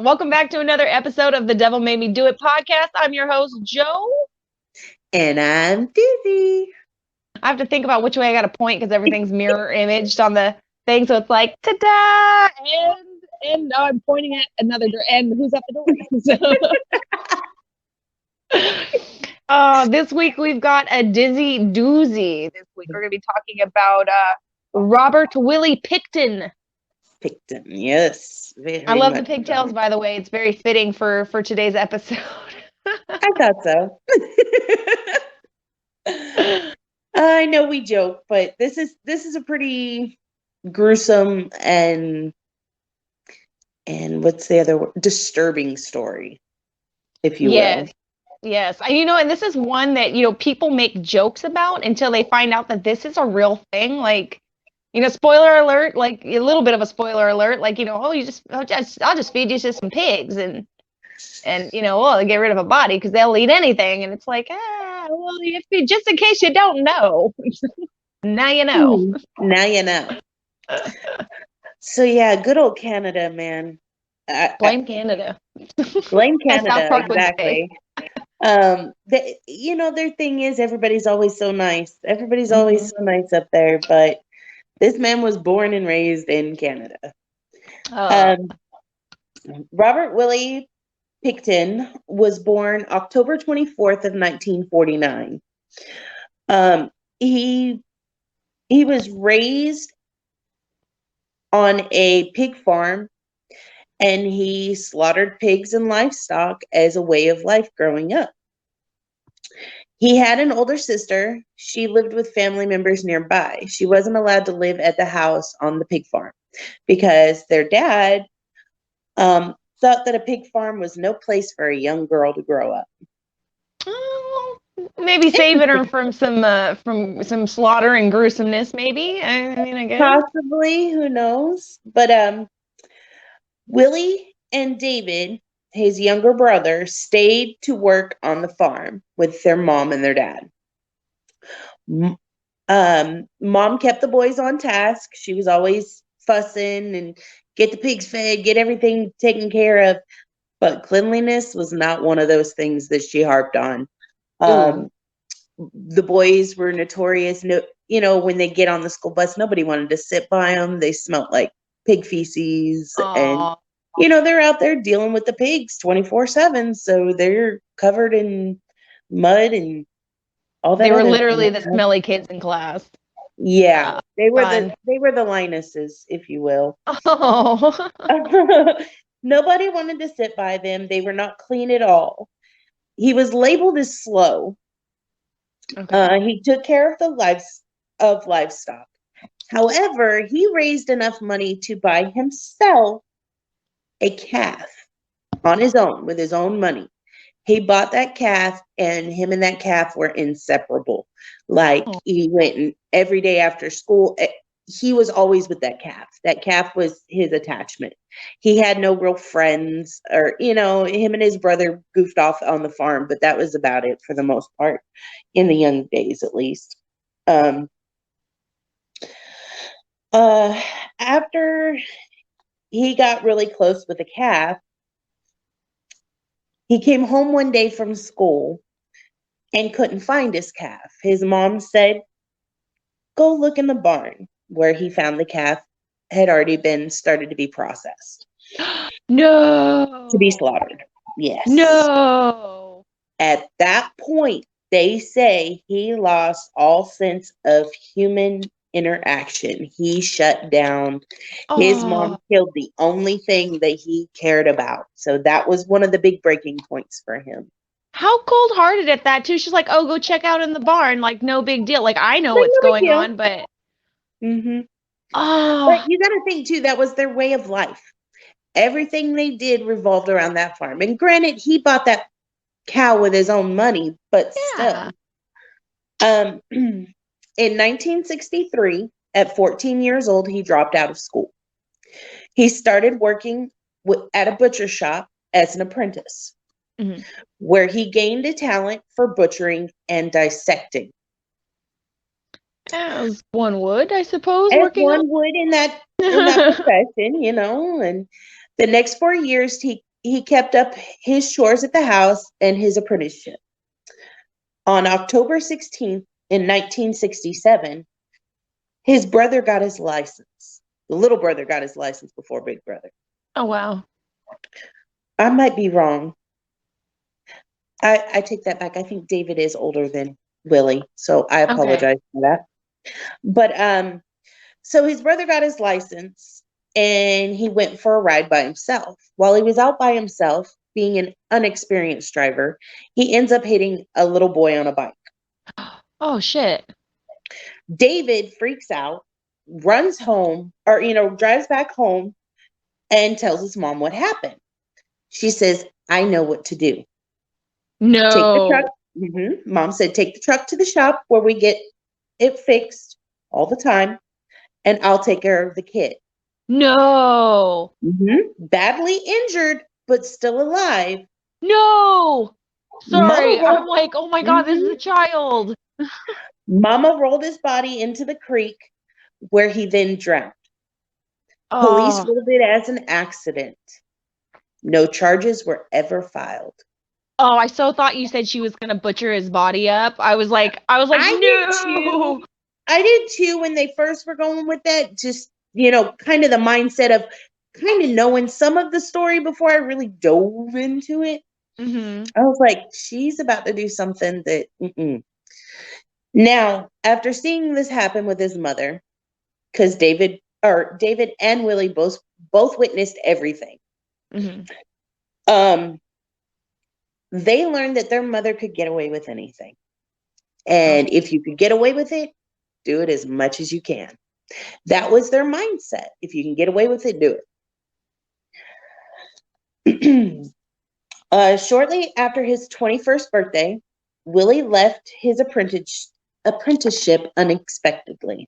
Welcome back to another episode of the Devil Made Me Do It podcast. I'm your host, Joe. And I'm Dizzy. I have to think about which way I got to point because everything's mirror imaged on the thing. So it's like, ta-da! And now I'm pointing at another door. And who's at the door? This week we've got a Dizzy doozy. This week we're going to be talking about Robert Willy Pickton. Pickton, yes. I love the pigtails, by the way. It's very fitting for today's episode. I thought so. I know we joke, but this is a pretty gruesome and what's the other word? Disturbing story, if you will. Yes. And this is one that, people make jokes about until they find out that this is a real thing. Like, spoiler alert, like a little bit of a spoiler alert, like, I'll just feed you to some pigs and they get rid of a body because they'll eat anything. And it's like, just in case you don't know. Now you know. Now you know. So yeah, good old Canada, man. Blame Canada. Blame Canada, exactly. Their thing is everybody's always so nice. Everybody's always so nice up there, but this man was born and raised in Canada. Robert Willy Pickton was born October 24th of 1949. He was raised on a pig farm, and he slaughtered pigs and livestock as a way of life growing up. He had an older sister. She lived with family members nearby. She wasn't allowed to live at the house on the pig farm because their dad thought that a pig farm was no place for a young girl to grow up. Maybe saving her from some slaughter and gruesomeness, maybe. I guess. Possibly, who knows? But Willie and David, his younger brother, stayed to work on the farm with their mom and their dad. Mom kept the boys on task. She was always fussing and get the pigs fed, get everything taken care of. But cleanliness was not one of those things that she harped on. The boys were notorious. When they get on the school bus, nobody wanted to sit by them. They smelled like pig feces. Aww. And they're out there dealing with the pigs 24/7, so they're covered in mud and all that. They were literally the smelly kids in class. Yeah, they were the Linuses, if you will. Oh. Nobody wanted to sit by them. They were not clean at all. He was labeled as slow. Okay. He took care of the livestock. However, he raised enough money to buy himself a calf on his own with his own money. He bought that calf, and him and that calf were inseparable. Like, he went every day after school. He was always with that calf. That calf was his attachment. He had no real friends, or, him and his brother goofed off on the farm, but that was about it for the most part, in the young days, at least. After he got really close with the calf, he came home one day from school and couldn't find his calf. His mom said, "Go look in the barn," where he found the calf had already been started to be processed. No. To be slaughtered. Yes. No. At that point, they say he lost all sense of human interaction. He shut down. His mom killed the only thing that he cared about. So that was one of the big breaking points for him. How cold-hearted at that too. She's like, "Oh, go check out in the barn. Like, no big deal. Like, I know what's going on, but." But you got to think too, that was their way of life. Everything they did revolved around that farm. And granted, he bought that cow with his own money, but still. In 1963, at 14 years old, he dropped out of school. He started working at a butcher shop as an apprentice, where he gained a talent for butchering and dissecting. As one would, I suppose. As one would in that profession, And the next 4 years, he he kept up his chores at the house and his apprenticeship. On October 16th in 1967, his brother got his license. The little brother got his license before Big Brother. Oh, wow. I might be wrong. I take that back. I think David is older than Willy, so I apologize for that. But so his brother got his license and he went for a ride by himself. While he was out by himself, being an unexperienced driver, he ends up hitting a little boy on a bike. Oh, shit. David freaks out, runs home, or, drives back home and tells his mom what happened. She says, I know what to do. No. Take the truck. Mom said, take the truck to the shop where we get it fixed all the time, and I'll take care of the kid. No. Badly injured, but still alive. No. Sorry. Mama I'm like, oh my God, this is a child. Mama rolled his body into the creek where he then drowned. Police Oh. ruled it as an accident. No charges were ever filed. Oh, I so thought you said she was gonna butcher his body up. I was like, I no. did too. I did too when they first were going with that. Just, kind of the mindset of kind of knowing some of the story before I really dove into it. I was like, she's about to do something that. Now, after seeing this happen with his mother, because David and Willy both witnessed everything. They learned that their mother could get away with anything. And if you could get away with it, do it as much as you can. That was their mindset. If you can get away with it, do it. Shortly after his 21st birthday, Willy left his apprenticeship unexpectedly.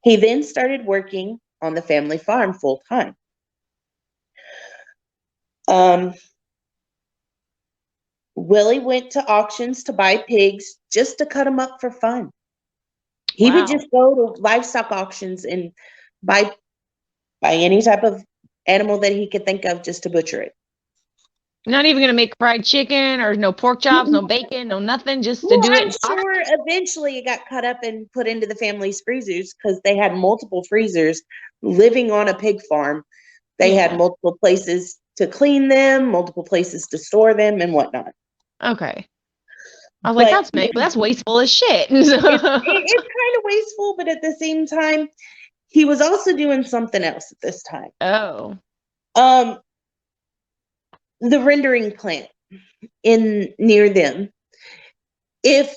He then started working on the family farm full time. Willy went to auctions to buy pigs just to cut them up for fun. He would just go to livestock auctions and buy any type of animal that he could think of just to butcher it. Not even gonna make fried chicken or no pork chops, no bacon, no nothing, just to do it. I'm sure eventually it got cut up and put into the family's freezers because they had multiple freezers living on a pig farm. They had multiple places to clean them, multiple places to store them, and whatnot. Okay. I was like, that's wasteful as shit. It's kind of wasteful, but at the same time, he was also doing something else at this time. Oh. The rendering plant near them. If,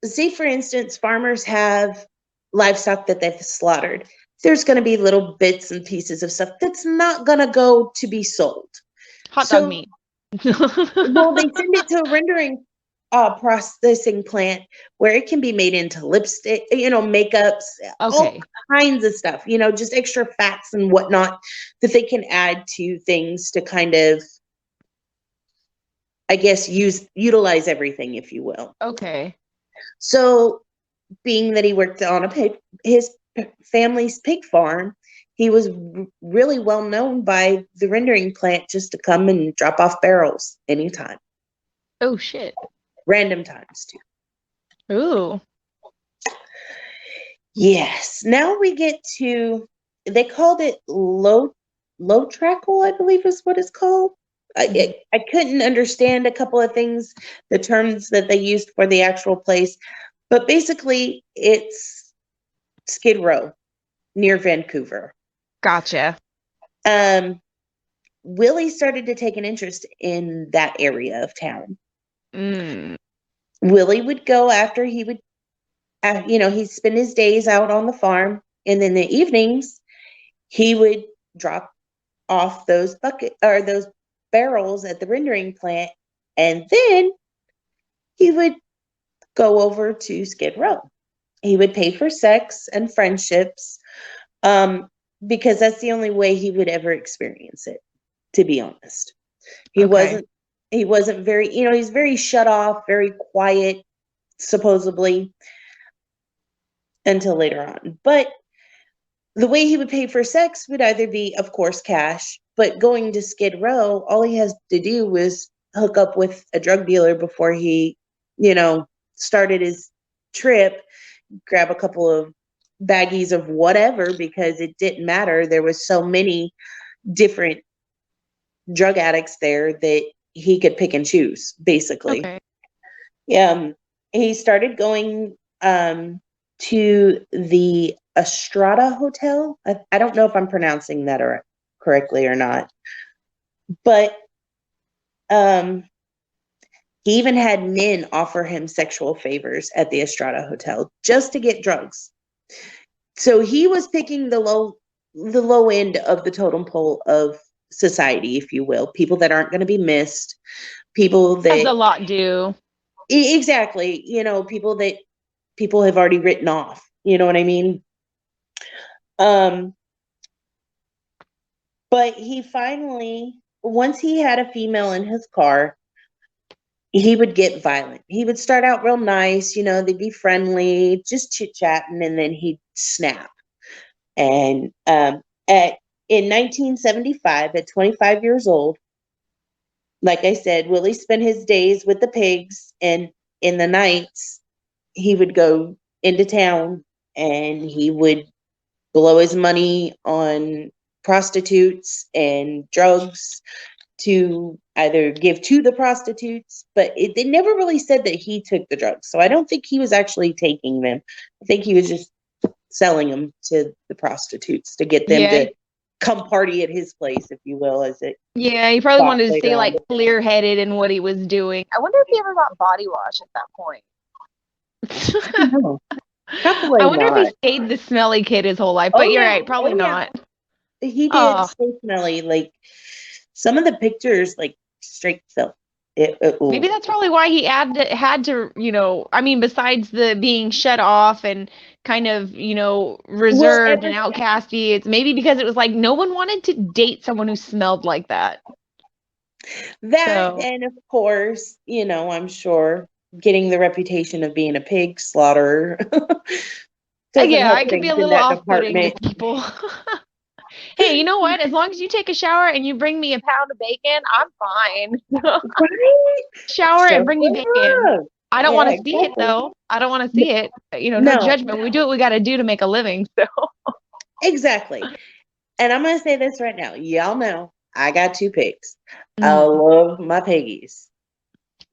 say for instance, farmers have livestock that they've slaughtered, there's going to be little bits and pieces of stuff that's not going to go to be sold. Hot dog meat. Well, they send it to a rendering processing plant where it can be made into lipstick, makeups, all kinds of stuff, just extra fats and whatnot that they can add to things to kind of, I guess, utilize everything, if you will. Okay. So being that he worked on his family's pig farm, he was really well known by the rendering plant just to come and drop off barrels anytime. Oh, shit. Random times, too. Ooh. Yes. Now we get to, they called it low trackle, I believe is what it's called. I couldn't understand a couple of things, the terms that they used for the actual place, but basically it's Skid Row near Vancouver. Gotcha. Willy started to take an interest in that area of town. Willy would go after he would, he'd spend his days out on the farm, and then the evenings he would drop off those barrels at the rendering plant, and then he would go over to Skid Row. He would pay for sex and friendships, because that's the only way he would ever experience it, to be honest. He wasn't very, he's very shut off, very quiet, supposedly, until later on. But The way he would pay for sex would either be, of course, cash, but going to Skid Row, all he has to do was hook up with a drug dealer before he, started his trip, grab a couple of baggies of whatever, because it didn't matter. There was so many different drug addicts there that he could pick and choose, basically. Okay. He started going to the Estrada Hotel. I don't know if I'm pronouncing that correctly or not, but he even had men offer him sexual favors at the Estrada Hotel just to get drugs. So he was picking the low end of the totem pole of society, if you will, people that aren't going to be missed, people that, as a lot do. Exactly, people that people have already written off. You know what I mean? But he finally, once he had a female in his car, he would get violent. He would start out real nice, they'd be friendly, just chit-chatting, and then he'd snap. And in 1975, at 25 years old, like I said, Willie spent his days with the pigs, and in the nights, he would go into town and he would blow his money on prostitutes and drugs to either give to the prostitutes, but they never really said that he took the drugs. So I don't think he was actually taking them. I think he was just selling them to the prostitutes to get them to come party at his place, if you will, as it. Yeah, he probably wanted to stay like clear-headed in what he was doing. I wonder if he ever got body wash at that point. I wonder if he stayed the smelly kid his whole life, but you're right, probably not. He did stay smelly. Like some of the pictures, like straight filth. Maybe that's probably why he had to, I mean, besides the being shut off and kind of, reserved and outcasty, it's maybe because it was like no one wanted to date someone who smelled like that. And of course, I'm sure getting the reputation of being a pig slaughterer. I could be a little off-putting with people. Hey, you know what? As long as you take a shower and you bring me a pound of bacon, I'm fine. Right? Shower and bring me bacon. I don't want to see it, though. I don't want to see it. No judgment. We do what we got to do to make a living. So exactly. And I'm going to say this right now. Y'all know I got 2 pigs. I love my piggies.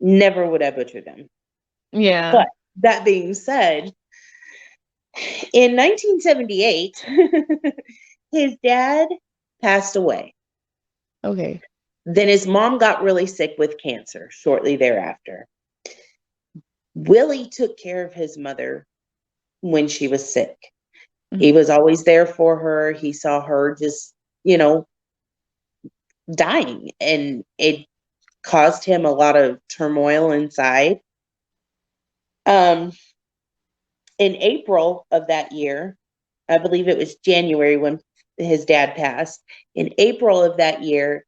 Never would I butcher them. Yeah. But that being said, in 1978, his dad passed away. Okay. Then his mom got really sick with cancer shortly thereafter. Willie took care of his mother when she was sick. Mm-hmm. He was always there for her. He saw her just, dying, and it caused him a lot of turmoil inside. In April of that year, I believe it was January when his dad passed. In April of that year,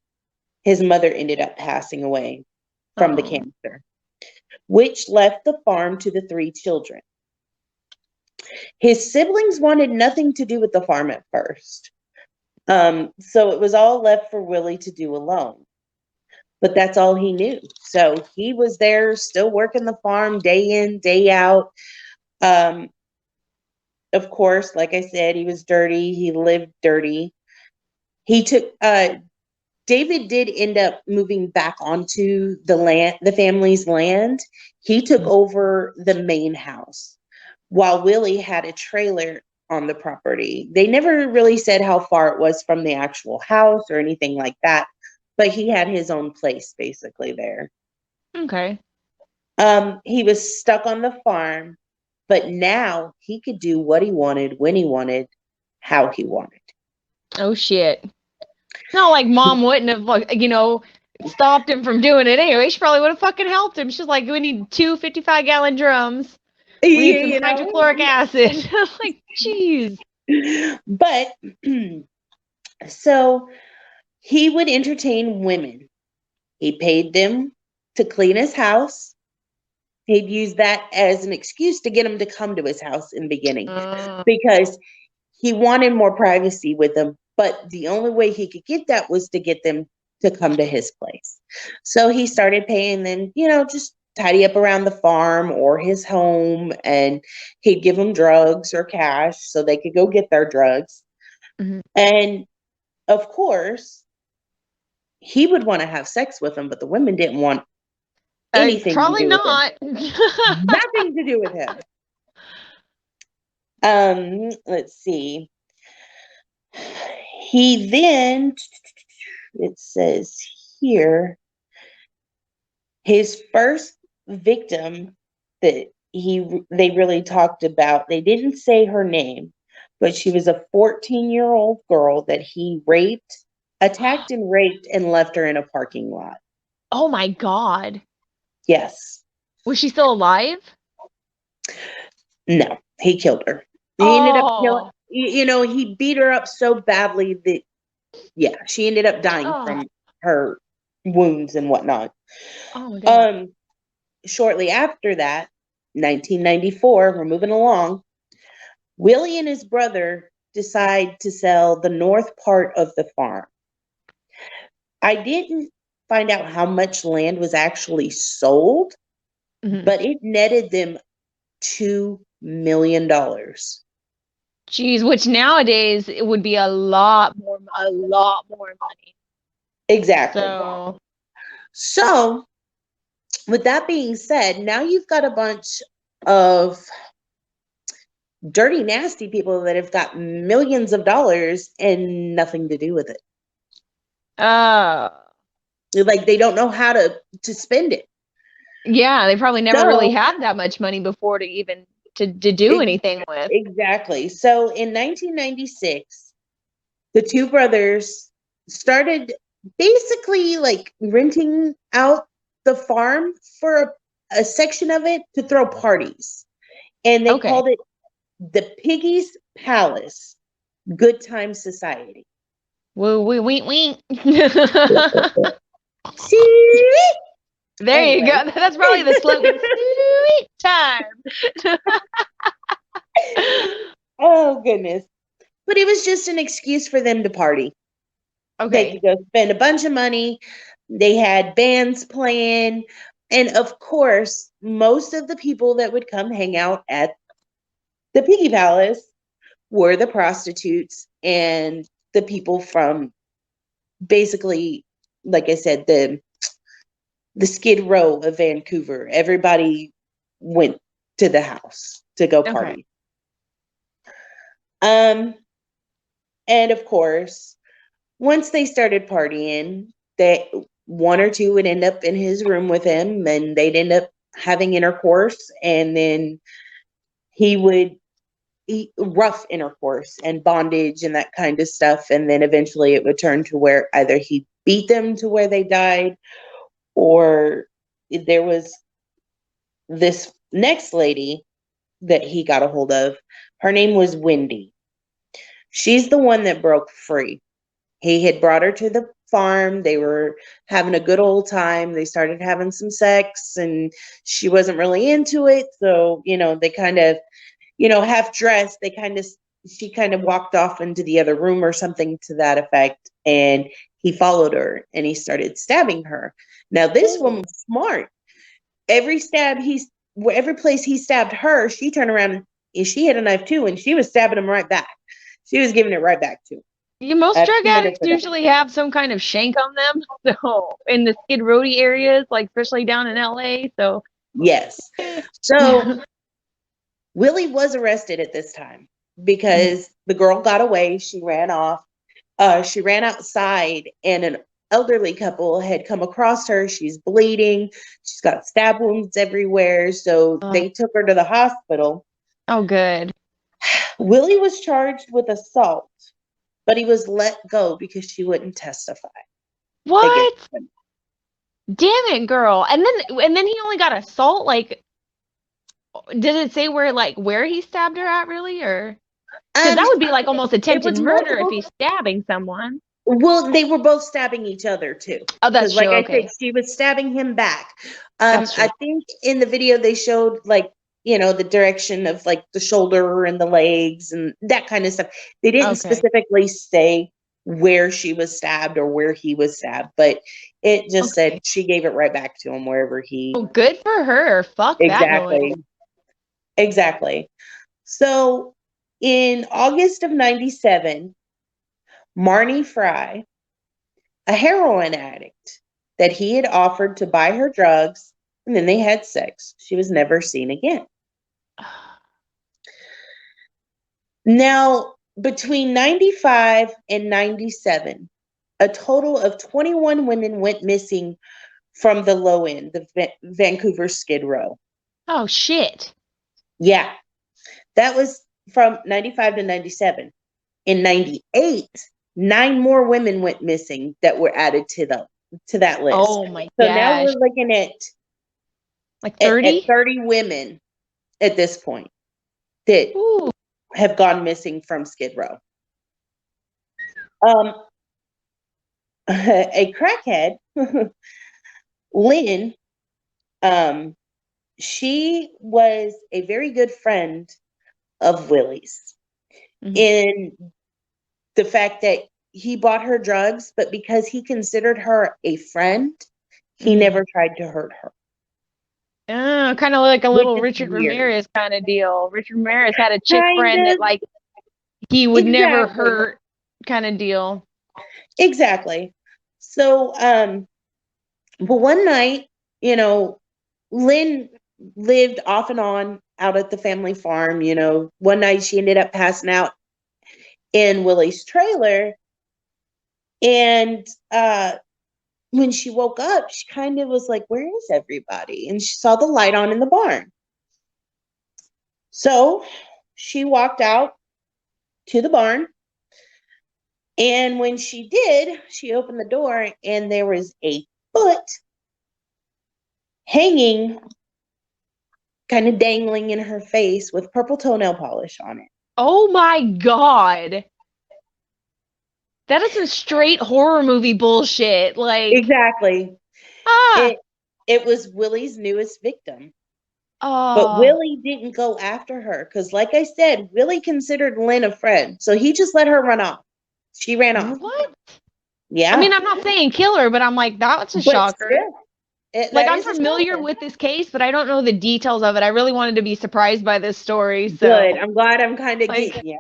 his mother ended up passing away from the cancer, which left the farm to the 3 children. His siblings wanted nothing to do with the farm at first. So it was all left for Willie to do alone. But that's all he knew. So he was there still working the farm day in, day out. Of course, like I said, he was dirty. He lived dirty. He took David did end up moving back onto the family's land. He took over the main house while Willie had a trailer on the property. They never really said how far it was from the actual house or anything like that, but he had his own place basically there. Okay. He was stuck on the farm, but now he could do what he wanted, when he wanted, how he wanted. Oh, shit. Not like mom wouldn't have, stopped him from doing it anyway. She probably would have fucking helped him. She's like, we need 2 55-gallon drums. We need some hydrochloric acid. Like, jeez. But, so he would entertain women. He paid them to clean his house. He'd use that as an excuse to get them to come to his house in the beginning, because he wanted more privacy with them, but the only way he could get that was to get them to come to his place. So he started paying them, just tidy up around the farm or his home, and he'd give them drugs or cash so they could go get their drugs. Mm-hmm. And of course, he would want to have sex with them, but the women didn't want anything to Probably do with him. not. Nothing to do with him. Let's see. He then, it says here, his first victim that they really talked about, they didn't say her name, but she was a 14-year-old girl that he attacked and raped and left her in a parking lot. Oh my God. Yes. Was she still alive? No, he killed her. He ended up killing, he beat her up so badly that, she ended up dying from her wounds and whatnot. Oh my God. Shortly after that, 1994, we're moving along, Willie and his brother decide to sell the north part of the farm. I didn't find out how much land was actually sold, but it netted them $2 million. Jeez, which nowadays it would be a lot more money. Exactly. So with that being said, now you've got a bunch of dirty, nasty people that have got millions of dollars and nothing to do with it. Like they don't know how to spend it. Yeah, they probably never really had that much money before to even to do anything with. Exactly. So in 1996, the two brothers started basically like renting out the farm for a section of it to throw parties. And they called it the Piggy's Palace Good Time Society. Woo, woo, wink, wink. See? There you go. That's probably the slogan. Sweet time. Oh, goodness. But it was just an excuse for them to party. They could go spend a bunch of money. They had bands playing. And of course, most of the people that would come hang out at the Piggy Palace were the prostitutes and the people from basically, like I said, the Skid Row of Vancouver. Everybody went to the house to go party. And of course, once they started partying, one or two would end up in his room with him, and they'd end up having intercourse, and then he would eat rough intercourse and bondage and that kind of stuff, and then eventually it would turn to where either he beat them to where they died, or there was this next lady that he got a hold of. Her name was Wendy. She's the one that broke free. He had brought her to the farm. They were having a good old time. They started having some sex, and she wasn't really into it. So, they kind of, half dressed, she kind of walked off into the other room or something to that effect. And he followed her and he started stabbing her. Now, this woman was smart. Every place he stabbed her, she turned around and she had a knife too, and she was stabbing him right back. She was giving it right back to him. Most drug addicts usually have some kind of shank on them. So in the Skid Row areas, like especially down in LA. So yes. So Willie was arrested at this time because the girl got away. She ran off. She ran outside, and an elderly couple had come across her. She's bleeding. She's got stab wounds everywhere. So they took her to the hospital. Oh, good. Willie was charged with assault, but he was let go because she wouldn't testify. What? Damn it, girl. And then he only got assault. Like, did it say where he stabbed her at, really, or? Because that would be like almost attempted murder if he's stabbing someone. Well, they were both stabbing each other too. Oh, that's true. Like I said, she was stabbing him back. I think in the video they showed like the direction of like the shoulder and the legs and that kind of stuff. They didn't Okay. specifically say where she was stabbed or where he was stabbed, but it just said she gave it right back to him wherever he. Oh, good for her. Fuck that noise. Exactly. So in August of 97, Marnie Fry, a heroin addict that he had offered to buy her drugs, and then they had sex. She was never seen again. Now, between 95 and 97, a total of 21 women went missing from the low end, the Vancouver Skid Row. Oh, shit. Yeah, that was from 95 to 97. In 98, 9 more women went missing that were added to that list. Oh my So gosh. now we're looking at like 30? At 30 women at this point that have gone missing from Skid Row. A crackhead, Lynn, she was a very good friend of Willy's. In the fact that he bought her drugs, but because he considered her a friend, he never tried to hurt her. Kind of like a little Richard Ramirez kind of deal. Richard Ramirez had a chick friend that like he would never hurt kind of deal. Exactly. So, but one night, Lynn lived off and on out at the family farm. One night she ended up passing out in Willy's trailer. And when she woke up, she kind of was like, where is everybody? And she saw the light on in the barn. So she walked out to the barn. And when she did, she opened the door and there was a foot hanging, kind of dangling in her face with purple toenail polish on it. Oh my God. That is some straight horror movie bullshit. Like exactly. It was Willy's newest victim. Oh. But Willy didn't go after her because, like I said, Willy considered Lynn a friend. So he just let her run off. She ran off. What? Yeah. I mean, I'm not saying kill her, but I'm like, that's a shocker. Like, I'm familiar with this case, but I don't know the details of it. I really wanted to be surprised by this story. So good. I'm glad I'm kind of getting you.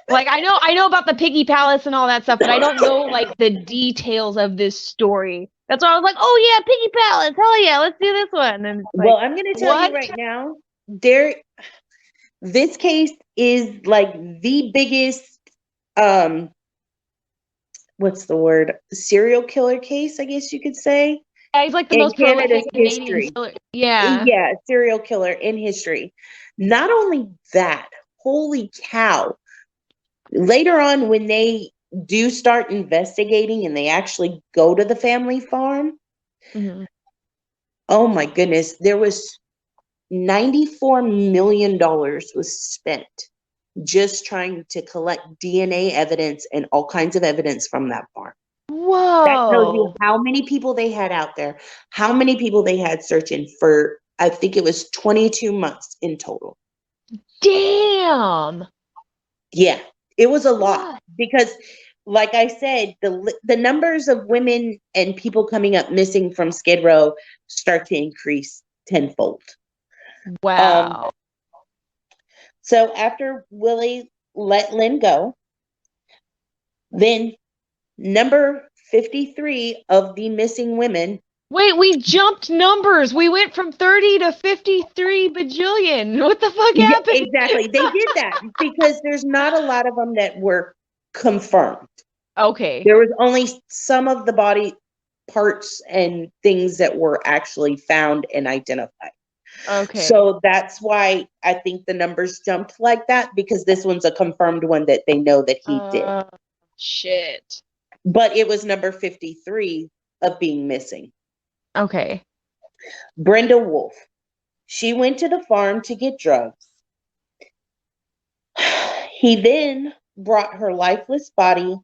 Like, I know about the Piggy Palace and all that stuff, but I don't know like the details of this story. That's why I was like, oh yeah, Piggy Palace, hell yeah, let's do this one. And like, well, I'm going to tell you right now, this case is like the biggest, what's the word? Serial killer case, I guess you could say. Yeah, he's like the most prolific Canadian killer. Yeah, serial killer in history. Not only that, holy cow. Later on, when they do start investigating and they actually go to the family farm, oh my goodness, there was $94 million was spent just trying to collect DNA evidence and all kinds of evidence from that farm. Whoa. That tells you how many people they had out there, how many people they had searching for, I think it was 22 months in total. Damn. Yeah, it was a lot because, like I said, the numbers of women and people coming up missing from Skid Row start to increase tenfold. Wow. So after Willy let Lynn go, then number 53 of the missing women. Wait, we jumped numbers. We went from 30 to 53 bajillion. What the fuck happened? Exactly. They did that because there's not a lot of them that were confirmed. Okay. There was only some of the body parts and things that were actually found and identified. Okay. So that's why I think the numbers jumped like that, because this one's a confirmed one that they know that he did. Shit. But it was number 53 of being missing. Okay. Brenda Wolf. She went to the farm to get drugs. He then brought her lifeless body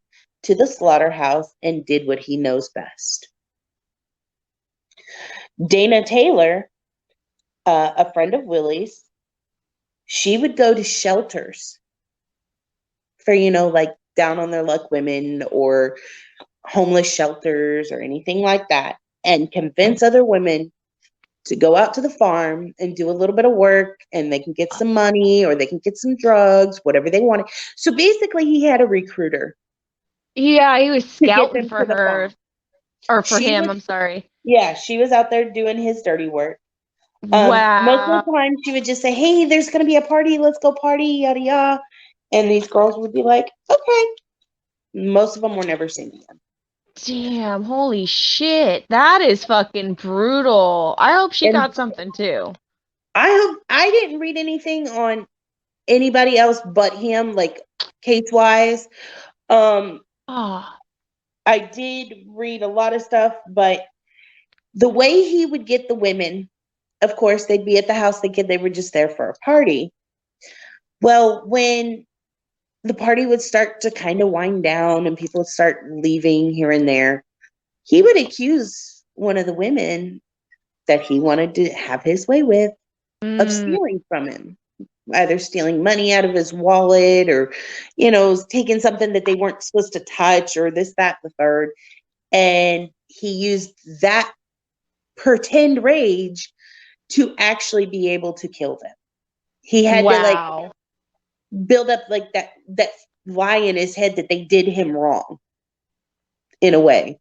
to the slaughterhouse and did what he knows best. Dana Taylor, a friend of Willy's, She would go to shelters for, like down on their luck women or homeless shelters or anything like that, and convince other women to go out to the farm and do a little bit of work, and they can get some money or they can get some drugs, whatever they wanted. So basically, he had a recruiter Yeah, he was to get scouting them for to the her farm. or for She him, was, I'm sorry. yeah, she was out there doing his dirty work. Most of Wow. the time, she would just say, "Hey, there's going to be a party. Let's go party, yada yada." And these girls would be like, "Okay." Most of them were never seen again. Damn, holy shit. That is fucking brutal. I hope she And got something too. I didn't read anything on anybody else but him, like case wise. Um, Oh, I did read a lot of stuff, but the way he would get the women, of course, they'd be at the house thinking they were just there for a party. Well, when the party would start to kind of wind down and people would start leaving here and there, he would accuse one of the women that he wanted to have his way with of mm, stealing from him, either stealing money out of his wallet or, taking something that they weren't supposed to touch or this, that, the third. And he used that pretend rage to actually be able to kill them. He had to like wow. build up like that lie in his head that they did him wrong in a way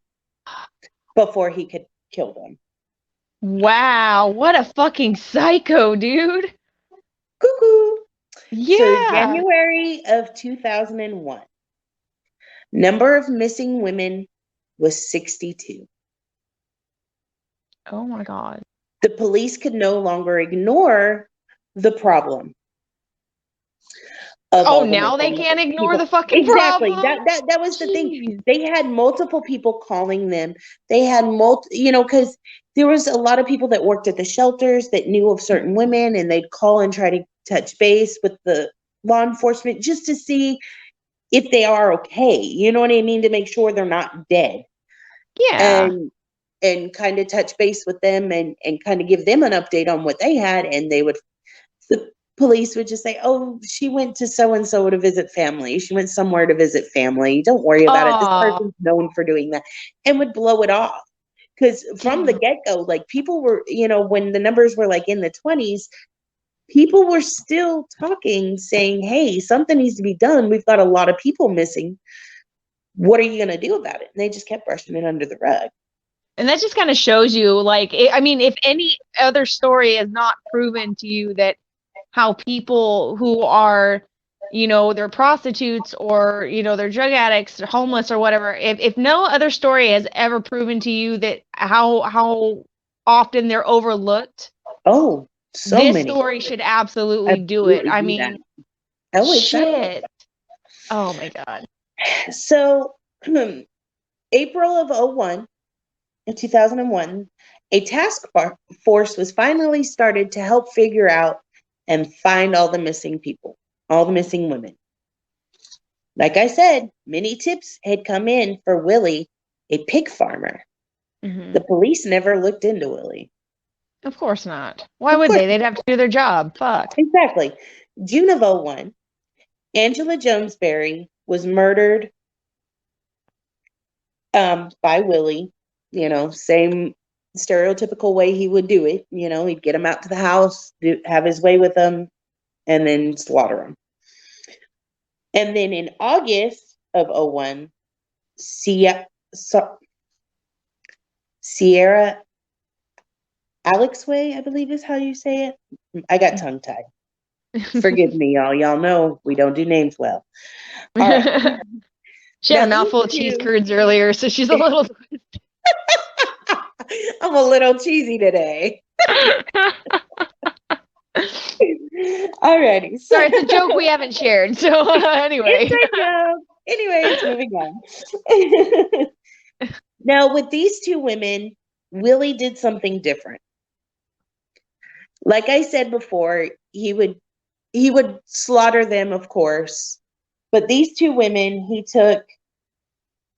before he could kill them. Wow, what a fucking psycho, dude. Cuckoo. So Yeah. January of 2001, number of missing women was 62. Oh my God. The police could no longer ignore the problem of Oh, all the now they missing can't ignore people. the fucking Exactly. problem? That was the thing. Jeez. They had multiple people calling them. They had because there was a lot of people that worked at the shelters that knew of certain women, and they'd call and try to touch base with the law enforcement just to see if they are okay. You know what I mean? To make sure they're not dead. Yeah. And kind of touch base with them and kind of give them an update on what they had, and the police would just say, "Oh, she went to so and so to visit family. She went somewhere to visit family. Don't worry about it. This Oh, person's known for doing that," and would blow it off. Because from the damn. get-go, like people were, when the numbers were like in the 20s, people were still talking, saying, "Hey, something needs to be done. We've got a lot of people missing. What are you going to do about it?" And they just kept brushing it under the rug. And that just kind of shows you, like, I mean, if any other story has not proven to you that how people who are, they're prostitutes or, they're drug addicts or homeless or whatever, if no other story has ever proven to you that how often they're overlooked, Oh, so this many. story should absolutely do it. Absolutely I do that. mean, Oh, exactly. shit. Oh my God. So, April of 01, in 2001, a task force was finally started to help figure out and find all the missing people, all the missing women. Like I said, many tips had come in for Willy, a pig farmer. Hmm. The police never looked into Willy. Of course not. Why Of would course, they? They'd have to do their job. Fuck. exactly. June of 01, Angela Jonesberry was murdered by Willy, same stereotypical way he would do it. He'd get him out to the house, have his way with them, and then slaughter him. And then in August of 01, Sierra Alexway, I believe is how you say it. I got tongue tied. Forgive me, y'all. Y'all know we don't do names well. All right. She had Now a these mouthful of cheese two, curds earlier, so she's a little. I'm a little cheesy today. Alrighty. So Sorry, it's a joke we haven't shared. So it's anyway. a joke. Anyways, moving on. Now, with these two women, Willie did something different. Like I said before, he would slaughter them, of course. But these two women, he took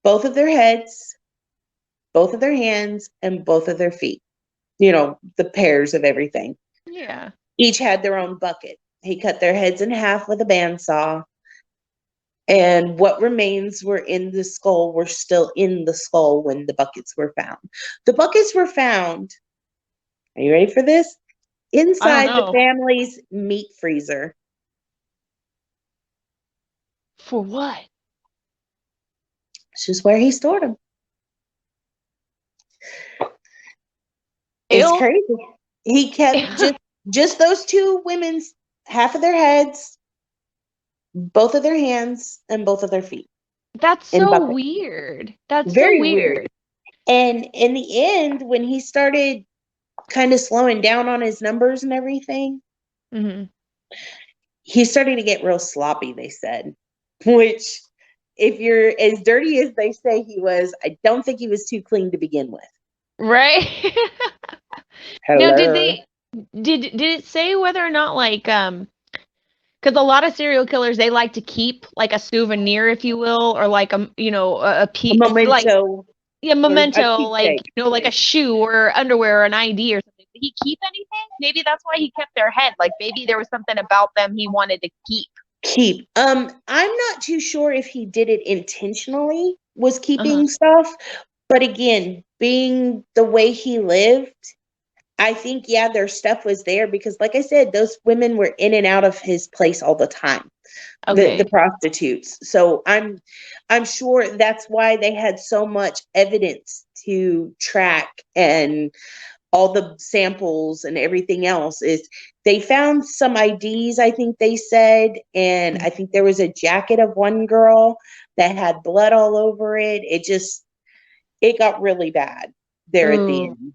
both of their heads, both of their hands, and both of their feet. The pairs of everything. Yeah. Each had their own bucket. He cut their heads in half with a bandsaw. And what remains were in the skull were still in the skull when the buckets were found. The buckets were found, are you ready for this? I don't Inside the know. family's meat freezer. For what? It's just where he stored them. It's Ew. crazy. He kept just those two women's half of their heads, both of their hands, and both of their feet That's in so buckets. weird. That's so Very weird. weird. And in the end, when he started kind of slowing down on his numbers and everything, Mm-hmm. he's starting to get real sloppy, they said. Which, if you're as dirty as they say he was, I don't think he was too clean to begin with. Right? Now, Hello. did it say whether or not like because a lot of serial killers they like to keep like a souvenir, if you will, or like a A piece like memento yeah, or a memento, like keepsake. like a shoe or underwear or an ID or something. Did he keep anything? Maybe that's why he kept their head. Like maybe there was something about them he wanted to keep. Keep. I'm not too sure if he did it intentionally, was Uh-huh. keeping stuff, but again, being the way he lived, I think yeah, their stuff was there because like I said, those women were in and out of his place all the time. The Okay. prostitutes. So I'm sure that's why they had so much evidence to track and all the samples and everything else is they found some IDs, I think they said, and I think there was a jacket of one girl that had blood all over it. It got really bad there at the Oh, end.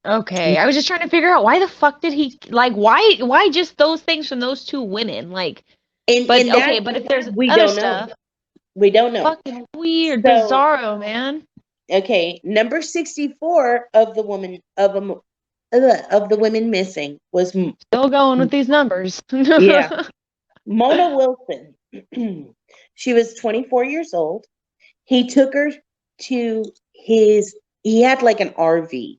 okay. I was just trying to figure out why the fuck did he like why just those things from those two women? Like, but And that okay, but if there's we other don't know. stuff, We don't know. fucking weird, So bizarro, man. okay, number 64 of the woman of the women missing was Still going with these numbers. yeah, Mona Wilson. She was 24 years old. He took her to he had like an RV,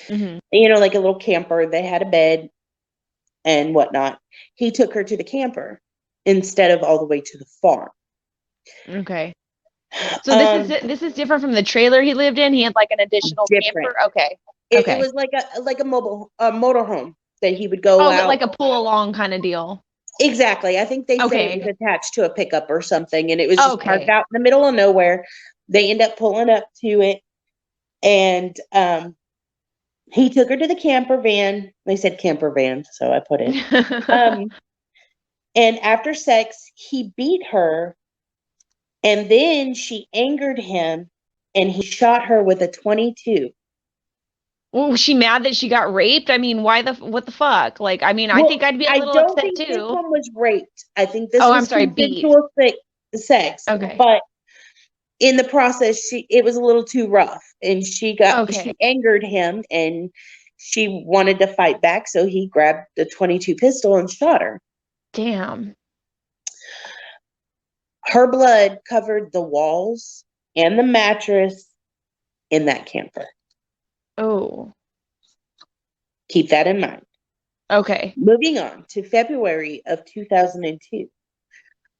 Hmm. like a little camper. They had a bed and whatnot. He took her to the camper instead of all the way to the farm. Okay. So this is Um, this is different from the trailer he lived in. He had like an additional different. camper. Okay. It Okay. was like a mobile motorhome that he would go Oh, but out. like a pull along kind of deal. Exactly. I think they said it was Okay. attached to a pickup or something, and it was just parked Okay. out in the middle of nowhere. They end up pulling up to it, and he took her to the camper van. They said camper van, so I put it. Um, and after sex, he beat her, and then she angered him, and he shot her with a 22. Well, was she mad that she got raped? I mean, what the fuck? Like, I mean, I Well, think I'd be a I little don't upset think this too. one was raped. I think this Oh, I'm was sorry, beat. consensual sex, Okay. but in the process, it was a little too rough, and she Okay. angered him, and she wanted to fight back, so he grabbed the 22 pistol and shot her. Damn. Her blood covered the walls and the mattress in that camper. Oh. Keep that in mind. Okay. Moving on to February of 2002.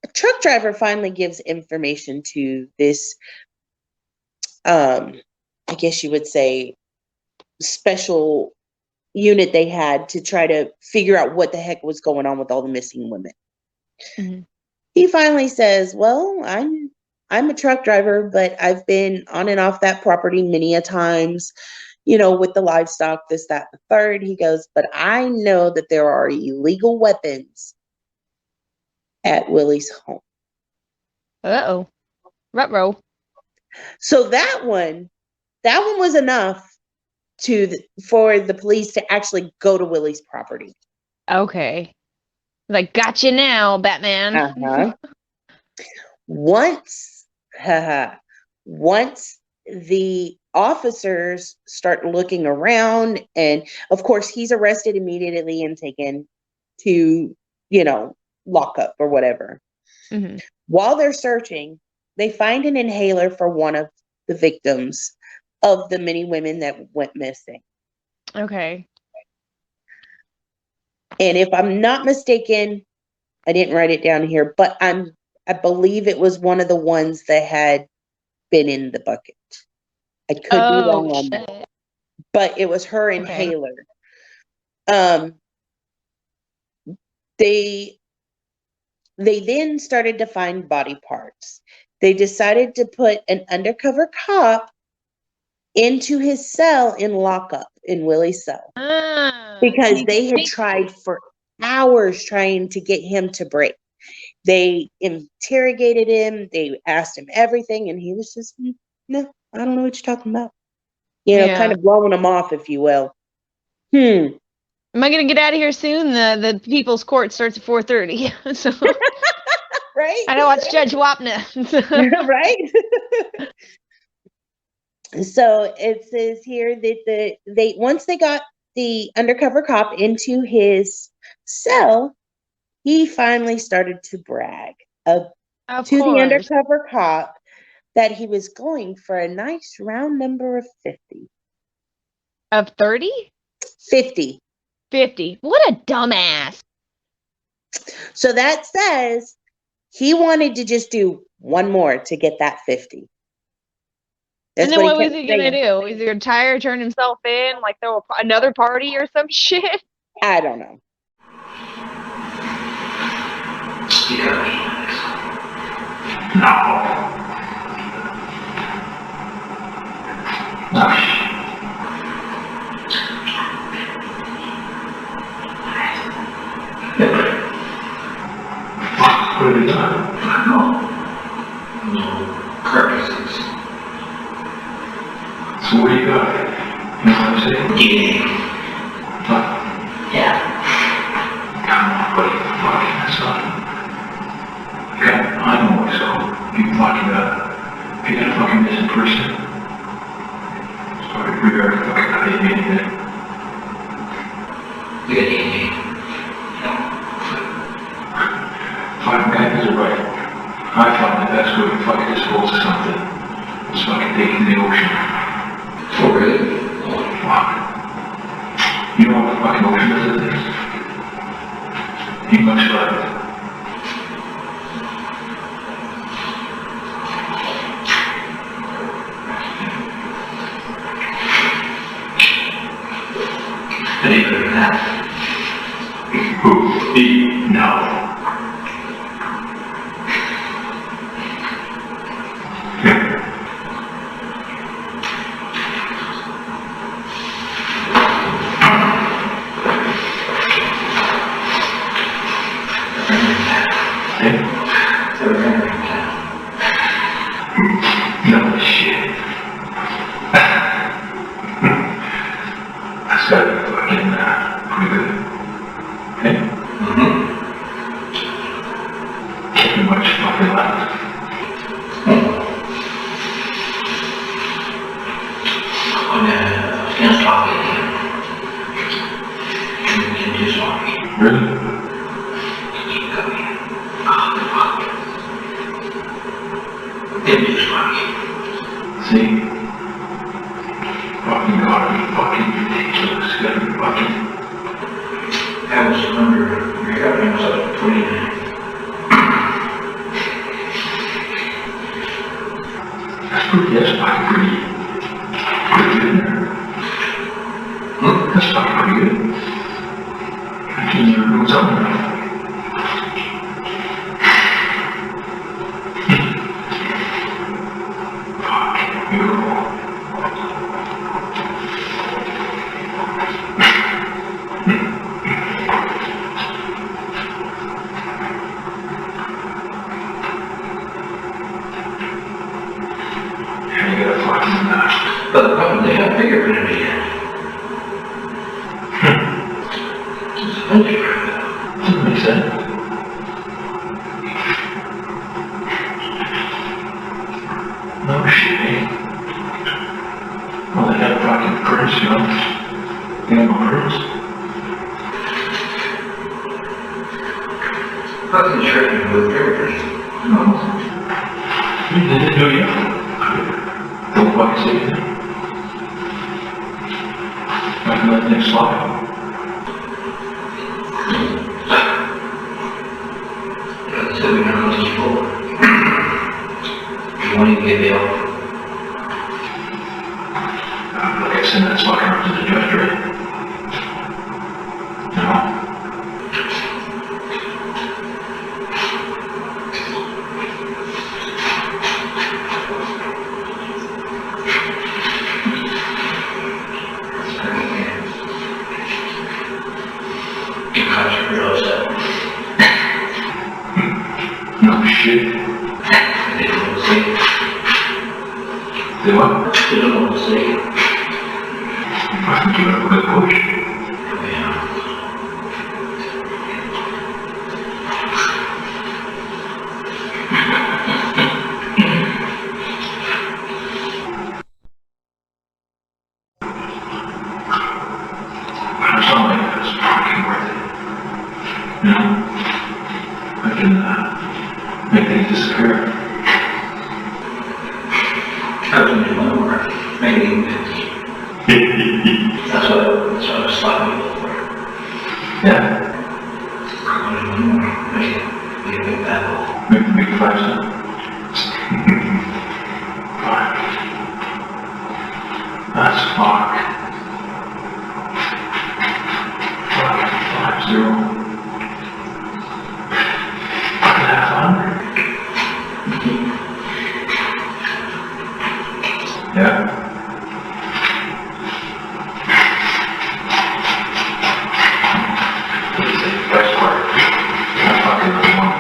A truck driver finally gives information to this, I guess you would say, special unit they had to try to figure out what the heck was going on with all the missing women. Hmm. He finally says, "Well, I'm a truck driver, but I've been on and off that property many a times, with the livestock, this, that, the third." He goes, "But I know that there are illegal weapons at Willy's home." Uh-oh. Ruh-roh. So that one was enough for the police to actually go to Willy's property. Okay. Like, gotcha now, Batman. Uh-huh. Once, once the officers start looking around, and of course, he's arrested immediately and taken to, lock up or whatever. Hmm. While they're searching, they find an inhaler for one of the victims of the many women that went missing. Okay. And if I'm not mistaken, I didn't write it down here, but I believe it was one of the ones that had been in the bucket. I could be Oh wrong on that, shit. but it was her Okay. inhaler. Um, they then started to find body parts. They decided to put an undercover cop into his cell in lockup in Willy's cell because He they had think tried for hours trying to get him to break. They interrogated him, they asked him everything, and he was just, no, I don't know what you're talking about. Kind yeah. of blowing them off, if you will. Am I gonna get out of here soon? The People's Court starts at 4:30. So Right? I know watch Judge Wapner. Right? So it says here that they once they got the undercover cop into his cell, he finally started to brag Of to the course. undercover cop that he was going for a nice round number of 50. Of 30? 50. 50. What a dumbass. So that says he wanted to just do one more to get that 50. And That's then what he what was kept he gonna saying. do? Is he gonna tire, turn himself in, like throw another party or some shit? I don't know. What have you done? No purposes. So what do you got? You know what I'm saying? Yeah. What? Yeah. Come on, buddy. Fucking that's not. Okay, I know what's up. You talking about picking a fucking missing person. Sorry, we are fucking crazy, man. We got DNA. Fucking guys are right. I found the best way to fucking dispose of something. It's fucking taking the ocean. Oh, really? Oh, fuck. You know what the fucking ocean is of this? Ain't much left. Any better than that? Who? Me? No. No shit. That's gotta be fucking pretty good. Okay? Can't be much fucking left. Can't stop it. Can you stop me? Really? Keep coming. Oh, fuck. Can you stop me? See? Fucking gotta be fucking ridiculous. Gotta be fucking. I was under your hearing was up to 29. That's fucking pretty good. That's fucking pretty good. I can never do something. Fuck, beautiful. You gotta fucking but the problem they have bigger than me. Doesn't make sense. No shit, eh? Well, they got fucking prints, you know? They got no prints. Fucking tripping with prints. No. They didn't do you. Don't fucking say anything. I can let things slide. So we're not going to people. You want to get bail? Like I said, that's walking up to the judge, right? No. No shit. They don't want to say it. They what? They don't want to say it. I think you have a good push. Yeah. I'm sorry, it's fucking worth it. You know? I can make things disappear. I can do my work, maybe even 50. That's what I was stopping people for. Yeah. I want to do more, make a big battle. Make a big 5 cents. 5. That's fuck. 5, 0. Yeah. First part. That's fucking the one.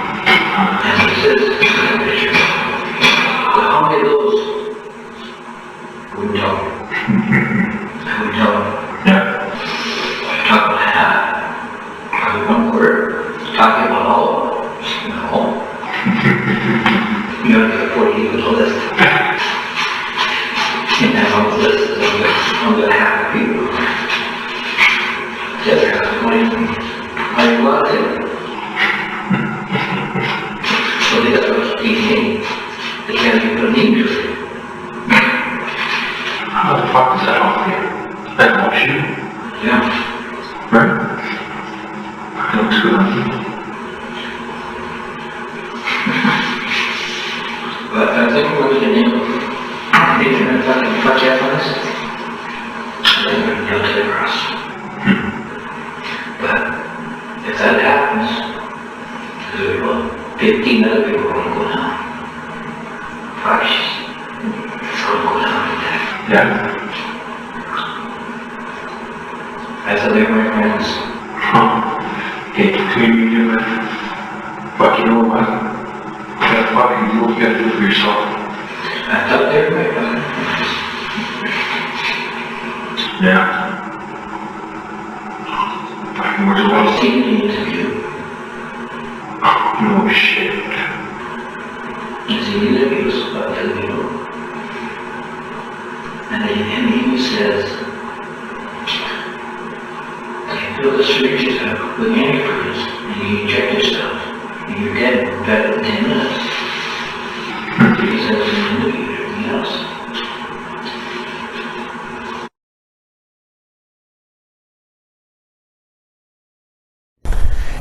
And this is how many of those wouldn't tell you? I wouldn't tell you. Yeah. Talk about half. Probably 1/4. Talking about all of them. No. You don't get 40 years of list. And then on the list, I'm going to have people. The other half of money, I love it. So the other was eating. They can't even put an injury. How the fuck does that all get? That won't shoot? Yeah. Right? That looks good on you. But I think we're going to name it. You're going to fucking fuck you up on this? Then you're going to deliver us. But if that happens, there will 15 other people are going to go down. Gosh, it's going to go down like that. Yeah. I tell you, my friends. Get between you and fuck you know what? That fucking deal you gotta do for yourself. I thought they were right, wasn't it? Yeah. Fucking where's the one? I've seen the interview. No shit. I've seen the interviews about the people. And he says, you feel the surgeries up with antifreeze, and you inject yourself, and you're dead in better than 10 minutes. He says in the interview, everything else.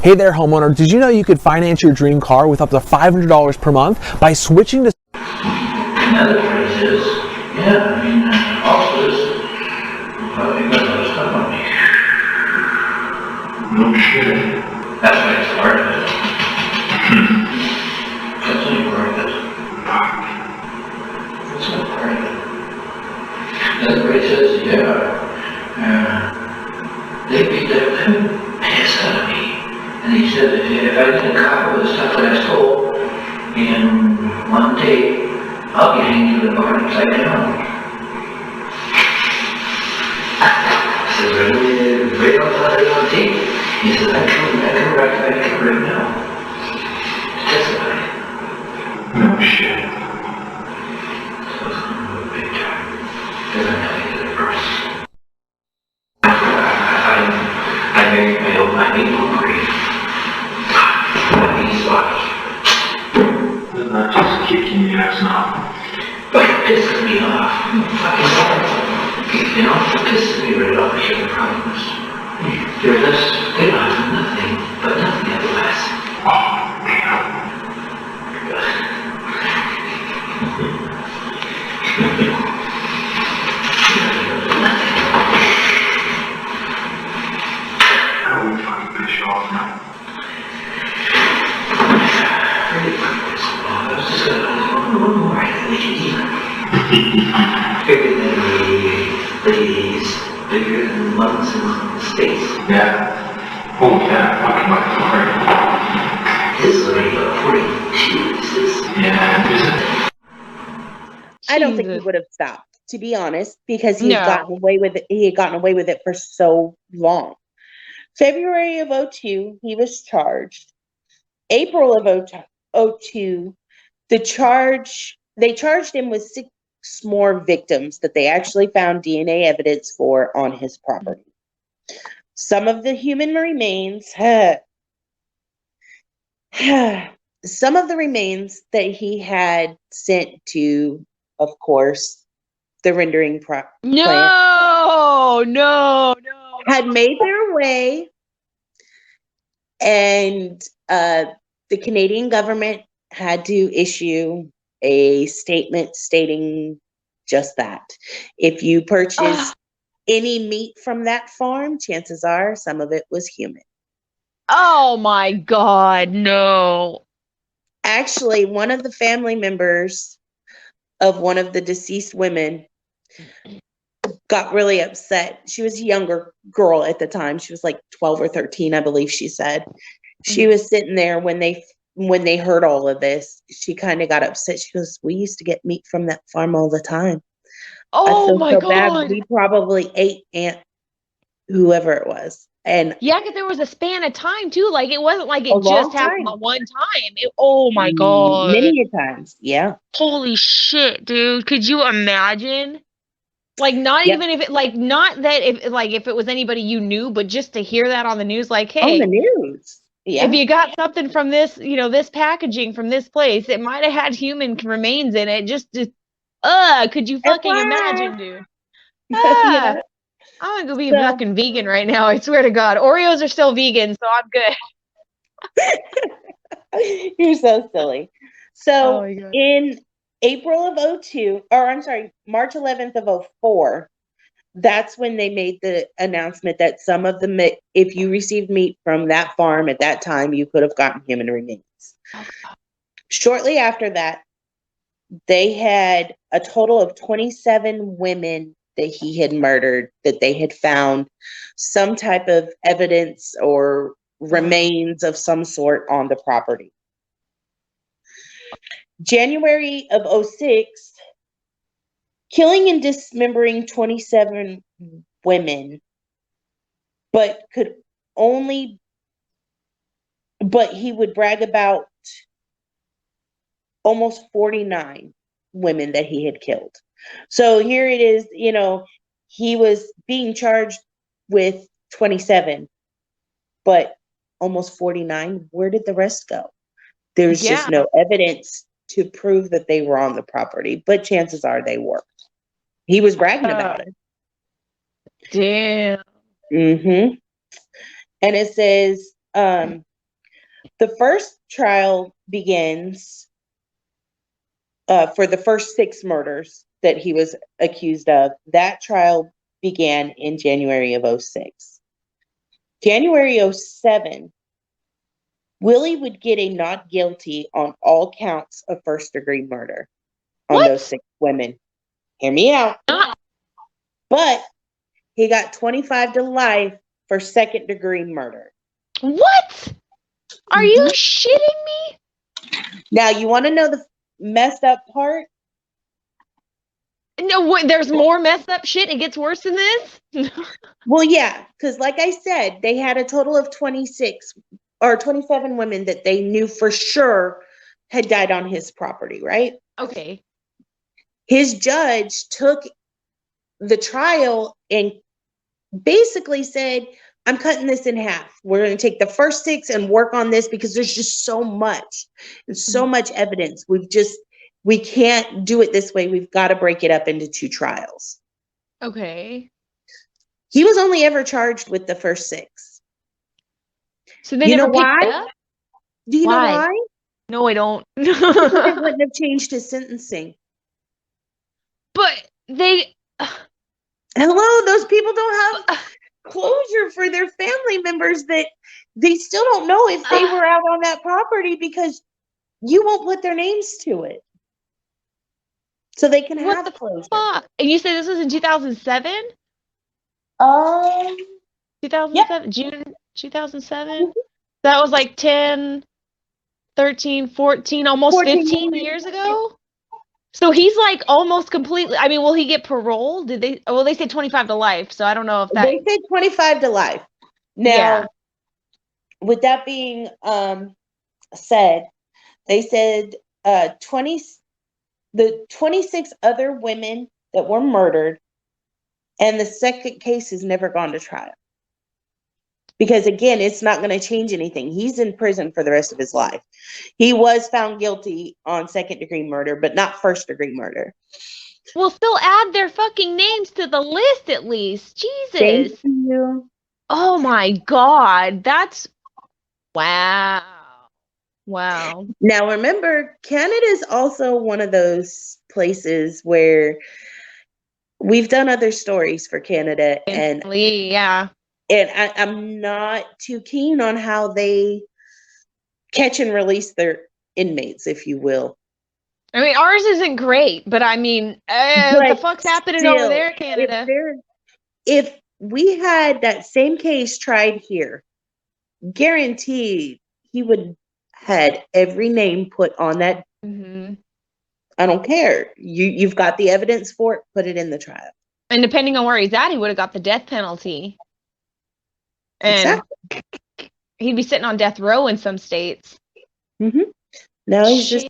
Hey there, homeowner. Did you know you could finance your dream car with up to $500 per month by switching to... Another phrase is, yeah, I mean, officers, you got other stuff on me. No shit. That's why it's part of it. That's only part of it. That's only part of it. Another phrase says, they beat the piss out of me. And he said, if I get a copy of the stuff that I stole in one day, I'll be hanged to the barn upside down. I said, right on tape. He said, I can write it right now. Testify. No shit. So it's going to move big time. Because I'm telling you the first. I made my own grief. Doesn't that just kick you in the ass now? But it pisses me off. Fucking off. You know, it pisses me right off. I should have promised. They're don't have nothing, but nothing otherwise. Oh, damn. How we fucking piss you off now? I was just gonna, one more, I think we can even. Picket and the ladies bigger than months in the States. Yeah. Oh, yeah, fucking like the This is already about 42, is this? Yeah, is it? I don't think he Jesus. would have stopped, to be honest, because he had No. gotten away with it. He had gotten away with it for so long. February of 02, he was charged. April of 02, they charged him with 6 more victims that they actually found DNA evidence for on his property. Some of the human remains, some of the remains that he had sent to, of course, the rendering plant No. had made their way, and the Canadian government had to issue a statement stating just that. If you purchased any meat from that farm, chances are some of it was human. Oh my God, no. Actually, one of the family members of one of the deceased women got really upset. She was a younger girl at the time. She was like 12 or 13, I believe she said. She was sitting there when they heard all of this. She kind of got upset. She goes, "We used to get meat from that farm all the time. I Oh feel my so bad. God. We probably ate Aunt whoever it was." And Yeah, because there was a span of time too. Like it wasn't like a it long just happened time. at one time. Oh my God. Many a times. Yeah. Holy shit, dude. Could you imagine? Like not Yep. even if it like not that if it was anybody you knew, but just to hear that on the news, like, On the hey, news. Yeah. if you got something from this, this packaging from this place, it might have had human remains in it. Could you fucking imagine, dude? Yeah. I'm gonna go be a So- fucking vegan right now. I swear to God. Oreos are still vegan, so I'm good. You're so silly. So Oh my God. in April of 02, or I'm sorry, March 11th of 04, that's when they made the announcement that some of the if you received meat from that farm at that time, you could have gotten human remains. Shortly after that, they had a total of 27 women that he had murdered, that they had found some type of evidence or remains of some sort on the property. January of 06, killing and dismembering 27 women, but he would brag about almost 49 women that he had killed. So here it is, he was being charged with 27, but almost 49. Where did the rest go? There's just no evidence to prove that they were on the property, but chances are they were. He was bragging about it. Damn. Mm-hmm. And it says the first trial begins for the first 6 murders that he was accused of. That trial began in January of 06. January 07, Willie would get a not guilty on all counts of first-degree murder on those 6 women. Hear me out. But he got 25 to life for second-degree murder. What? Are you shitting me? Now, you want to know the messed up part? No, there's more messed up shit. It gets worse than this. Well, yeah, because like I said, they had a total of 26 or 27 women that they knew for sure had died on his property, right? Okay. His judge took the trial and basically said, "I'm cutting this in half. We're going to take the first 6 and work on this because there's just so much and so much evidence. We can't do it this way. We've got to break it up into 2 trials." Okay. He was only ever charged with the first 6. So they You never know picked why? it up? Do you know Why? why? No, I don't. Because it wouldn't have changed his sentencing. they Hello, those people don't have closure for their family members that they still don't know if they were out on that property because you won't put their names to it. So they can what have the closure. fuck? And you said this was in 2007? Yeah. 2007? June 2007? That was like 10, 13, 14, almost 14 15 years ago? So he's like almost completely. I mean, will he get parole? Did they? Well, they said 25 to life. So I don't know if that. They said 25 to life. Now, Yeah. with that being said, they said 26 other women that were murdered, and the second case has never gone to trial. Because again, it's not going to change anything. He's in prison for the rest of his life. He was found guilty on second-degree murder, but not first-degree murder. Well, still add their fucking names to the list at least. Thank Jesus. you. Oh my God. That's wow. Wow. Now, remember, Canada is also one of those places where we've done other stories for Canada, and Yeah. I'm not too keen on how they catch and release their inmates, if you will. I mean, ours isn't great, but I mean, what the fuck's happening over there, Canada? If we had that same case tried here, guaranteed he would had every name put on that. Mm-hmm. I don't care. You've got the evidence for it. Put it in the trial. And depending on where he's at, he would have got the death penalty. And exactly. He'd be sitting on death row in some states. Mm-hmm. Now he's just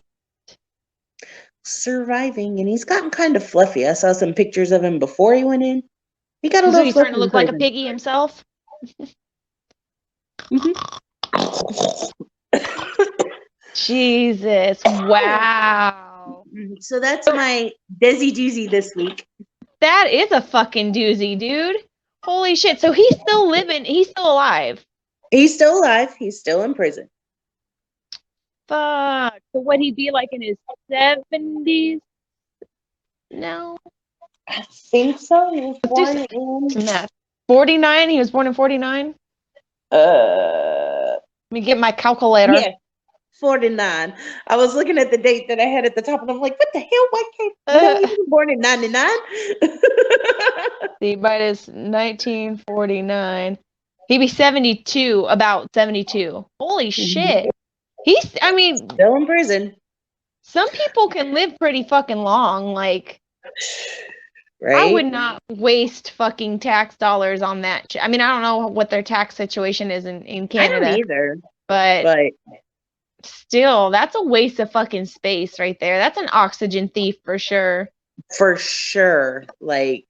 surviving, and he's gotten kind of fluffy. I saw some pictures of him before he went in. He got a little. So he's starting to look like a piggy himself. Mm-hmm. Jesus! Wow. So that's my Desi doozy this week. That is a fucking doozy, dude. Holy shit! So he's still living. He's still alive. He's still alive. He's still in prison. Fuck. So would he be like in his 70s? No. I think so. He was born in 49. He was born in 49. Let me get my calculator. Yeah, 49. I was looking at the date that I had at the top, and I'm like, what the hell? Why can't he was born in 99? See, minus 1949. He'd be 72, about 72. Holy shit. I mean, still in prison. Some people can live pretty fucking long. Like, right? I would not waste fucking tax dollars on that. I mean, I don't know what their tax situation is in Canada. I don't either. But still, that's a waste of fucking space right there. That's an oxygen thief for sure. For sure. Like,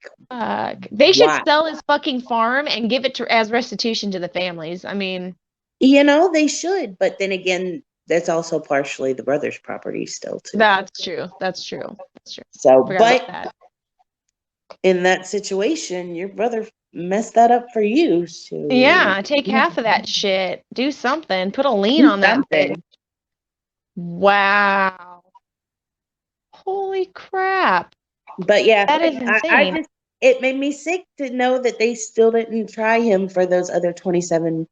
they should sell his fucking farm and give it as restitution to the families. I mean, they should. But then again, that's also partially the brother's property still, too. That's true. That's true. So, but in that situation, your brother messed that up for you. So, yeah, take half of that shit. Do something. Put a lien on that thing. Wow. Holy crap. But yeah, that is insane. It made me sick to know that they still didn't try him for those other 27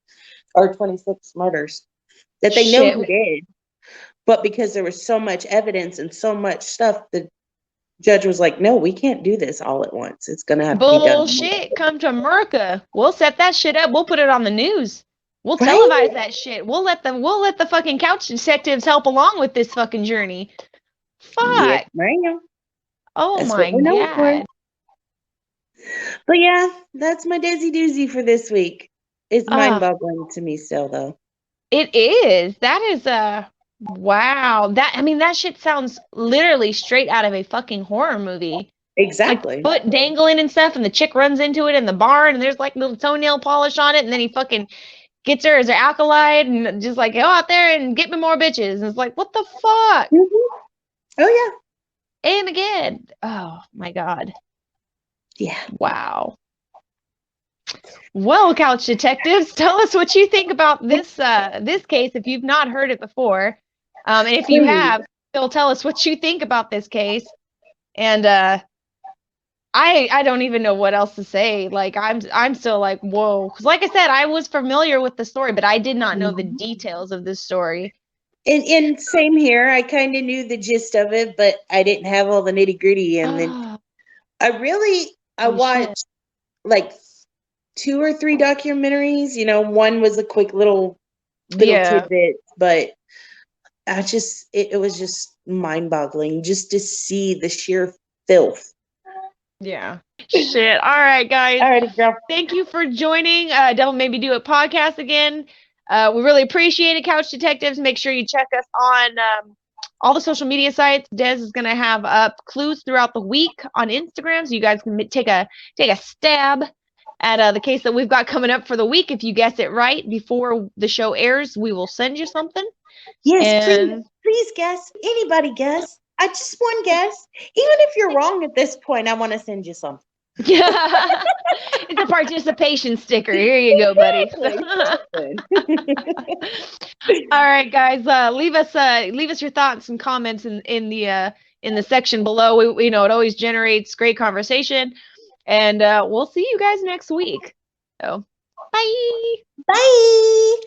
or 26 murders that they know he did. But because there was so much evidence and so much stuff, the judge was like, no, we can't do this all at once. It's going to have to be done. Bullshit. Come to America. We'll set that shit up. We'll put it on the news. We'll televise that shit. We'll let the fucking couch detectives help along with this fucking journey. Fuck. Yeah, oh my God. But yeah, that's my Desi doozy for this week. It's mind-boggling to me still, though. It is. That is wow. That shit sounds literally straight out of a fucking horror movie. Exactly. Like foot dangling and stuff, and the chick runs into it in the barn, and there's like little toenail polish on it, and then he fucking gets her as her acolyte, and just like, go out there and get me more bitches. And it's like, what the fuck? Mm-hmm. Oh yeah. And again. Oh my God. Yeah. Wow. Well, couch detectives, tell us what you think about this case if you've not heard it before. And if you have, still tell us what you think about this case. And I don't even know what else to say. Like I'm still like, whoa. Because like I said, I was familiar with the story, but I did not know the details of this story. And same here. I kind of knew the gist of it, but I didn't have all the nitty gritty. And then I Holy watched like 2 or 3 documentaries. You know, one was a quick little tidbit, but it was just mind boggling just to see the sheer filth. Yeah. Shit. All right, guys. All right, girl. Thank you for joining Devil Made Me Do It podcast again. We really appreciate it, Couch Detectives. Make sure you check us on all the social media sites. Des is going to have up clues throughout the week on Instagram, so you guys can take a stab at the case that we've got coming up for the week. If you guess it right before the show airs, we will send you something. Yes, please guess. Anybody guess. I just one guess. Even if you're wrong at this point, I want to send you something. Yeah. It's a participation sticker. Here you go, buddy. All right, guys. Leave us your thoughts and comments in the section below. We it always generates great conversation. And we'll see you guys next week. So bye. Bye.